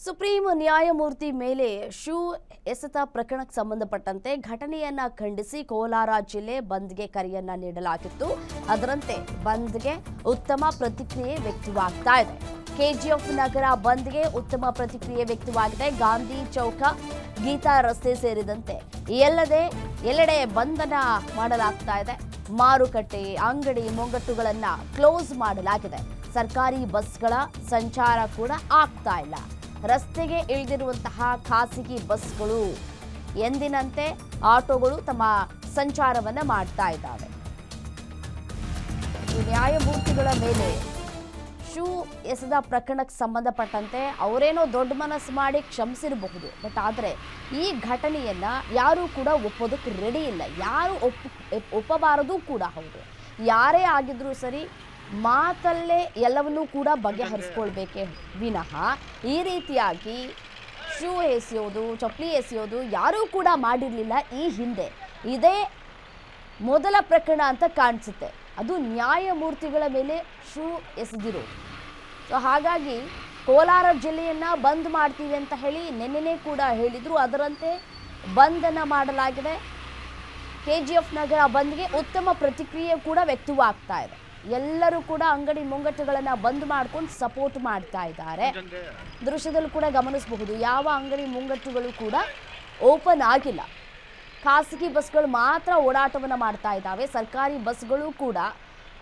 Supreme ನ್ಯಾಯಮೂರ್ತಿ ಮೇಲೆ shoe ಎಸೆತ ಪ್ರಕರಣಕ್ಕೆ ಸಂಬಂಧಪಟ್ಟಂತೆ ಘಟನೆಯನ್ನ ಖಂಡಿಸಿ ಕೋಲಾರ ಜಿಲ್ಲೆ ಬಂದ್ಗೆ ಕರೆಯನ್ನ ನೀಡಲಾಗಿತ್ತು. ಅದರಂತೆ ಬಂದ್ಗೆ ಉತ್ತಮ ಪ್ರತಿಕ್ರಿಯೆ ವ್ಯಕ್ತವಾಗ್ತಾ ಇದೆ. ಕೆಜಿಎಫ್ ನಗರ ಬಂದ್ಗೆ ಉತ್ತಮ ಪ್ರತಿಕ್ರಿಯೆ ವ್ಯಕ್ತವಾಗಿದೆ. ಗಾಂಧಿ ಚೌಕ, ಗೀತಾ ರಸ್ತೆ ಸೇರಿದಂತೆ ಎಲ್ಲೆಡೆ ಬಂಧನ ಮಾಡಲಾಗ್ತಾ ಇದೆ. ಮಾರುಕಟ್ಟೆ, ಅಂಗಡಿ ಮುಂಗಟ್ಟುಗಳನ್ನ ಕ್ಲೋಸ್ ಮಾಡಲಾಗಿದೆ. ಸರ್ಕಾರಿ ಬಸ್ಗಳ ಸಂಚಾರ ಕೂಡ ಆಗ್ತಾ ಇಲ್ಲ. ರಸ್ತೆಗೆ ಇಳಿದಿರುವಂತಹ ಖಾಸಗಿ ಬಸ್ಗಳು ಎಂದಿನಂತೆ ಆಟೋಗಳು ತಮ್ಮ ಸಂಚಾರವನ್ನ ಮಾಡ್ತಾ ಇದ್ದಾವೆ. ನ್ಯಾಯಮೂರ್ತಿಗಳ ಮೇಲೆ ಶೂ ಎಸೆದ ಪ್ರಕರಣಕ್ಕೆ ಸಂಬಂಧಪಟ್ಟಂತೆ ಅವರೇನೋ ದೊಡ್ಡ ಮನಸ್ಸು ಮಾಡಿ ಕ್ಷಮಿಸಿರಬಹುದು. ಬಟ್ ಆದರೆ ಈ ಘಟನೆಯನ್ನ ಯಾರೂ ಕೂಡ ಒಪ್ಪೋದಕ್ಕೆ ರೆಡಿ ಇಲ್ಲ. ಯಾರು ಒಪ್ಪಬಾರದು ಕೂಡ ಹೌದು. ಯಾರೇ ಆಗಿದ್ರೂ ಸರಿ, ಮಾತಲ್ಲೇ ಎಲ್ಲವನ್ನೂ ಕೂಡ ಬಗೆಹರಿಸ್ಕೊಳ್ಬೇಕೇ ವಿನಃ ಈ ರೀತಿಯಾಗಿ ಶೂ ಎಸೆಯೋದು, ಚಪ್ಪಲಿ ಎಸೆಯೋದು ಯಾರೂ ಕೂಡ ಮಾಡಿರಲಿಲ್ಲ ಈ ಹಿಂದೆ. ಇದೇ ಮೊದಲ ಪ್ರಕರಣ ಅಂತ ಕಾಣಿಸುತ್ತೆ. ಅದು ನ್ಯಾಯಮೂರ್ತಿಗಳ ಮೇಲೆ ಶೂ ಎಸೆದಿರೋದು. ಸೊ ಹಾಗಾಗಿ ಕೋಲಾರ ಜಿಲ್ಲೆಯನ್ನು ಬಂದ್ ಮಾಡ್ತೀವಿ ಅಂತ ಹೇಳಿ ನೆನ್ನೆನೇ ಕೂಡ ಹೇಳಿದರು. ಅದರಂತೆ ಬಂದನ್ನು ಮಾಡಲಾಗಿದೆ. ಕೆಜಿಎಫ್ ನಗರ ಬಂದ್ಗೆ ಉತ್ತಮ ಪ್ರತಿಕ್ರಿಯೆ ಕೂಡ ವ್ಯಕ್ತವಾಗ್ತಾ ಇದೆ. ಎಲ್ಲರೂ ಕೂಡ ಅಂಗಡಿ ಮುಂಗಟ್ಟುಗಳನ್ನು ಬಂದ್ ಮಾಡ್ಕೊಂಡು ಸಪೋರ್ಟ್ ಮಾಡ್ತಾ ಇದ್ದಾರೆ. ದೃಶ್ಯದಲ್ಲೂ ಕೂಡ ಗಮನಿಸಬಹುದು, ಯಾವ ಅಂಗಡಿ ಮುಂಗಟ್ಟುಗಳು ಕೂಡ ಓಪನ್ ಆಗಿಲ್ಲ. ಖಾಸಗಿ ಬಸ್ಗಳು ಮಾತ್ರ ಓಡಾಟವನ್ನು ಮಾಡ್ತಾ ಇದ್ದಾವೆ. ಸರ್ಕಾರಿ ಬಸ್ಗಳು ಕೂಡ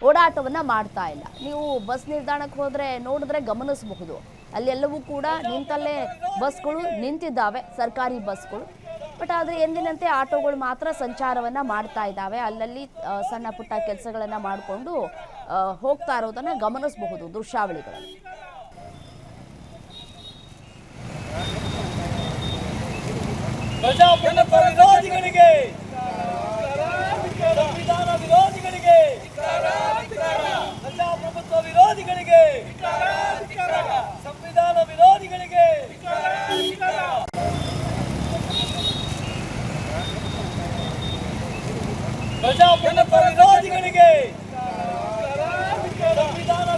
ಓಡಾಟವನ್ನು ಮಾಡ್ತಾ ಇಲ್ಲ. ನೀವು ಬಸ್ ನಿಲ್ದಾಣಕ್ಕೆ ಹೋದರೆ ನೋಡಿದ್ರೆ ಗಮನಿಸಬಹುದು, ಅಲ್ಲೆಲ್ಲವೂ ಕೂಡ ನಿಂತಲ್ಲೇ ಬಸ್ಗಳು ನಿಂತಿದ್ದಾವೆ, ಸರ್ಕಾರಿ ಬಸ್ಗಳು. ಬಟ್ ಆದರೆ ಎಂದಿನಂತೆ ಆಟೋಗಳು ಮಾತ್ರ ಸಂಚಾರವನ್ನು ಮಾಡ್ತಾ ಇದ್ದಾವೆ. ಅಲ್ಲಲ್ಲಿ ಸಣ್ಣ ಪುಟ್ಟ ಕೆಲಸಗಳನ್ನು ಮಾಡಿಕೊಂಡು ಹೋಗ್ತಾ ಇರೋದನ್ನು ಗಮನಿಸಬಹುದು ದೃಶ್ಯಾವಳಿಗಳಲ್ಲಿ. ಪ್ರಜಾಪ್ರಭುತ್ವ ವಿರೋಧಿಗಳಿಗೆ, ಸಂವಿಧಾನ ವಿರೋಧಿಗಳಿಗೆ, ಪ್ರಜಾಪ್ರಭುತ್ವ ವಿರೋಧಿಗಳಿಗೆ, ಸಂವಿಧಾನ ವಿರೋಧಿಗಳಿಗೆ, ಪ್ರಜಾಪ್ರಭುತ್ವ ವಿರೋಧಿಗಳಿಗೆ, ಸಂವಿಧಾನ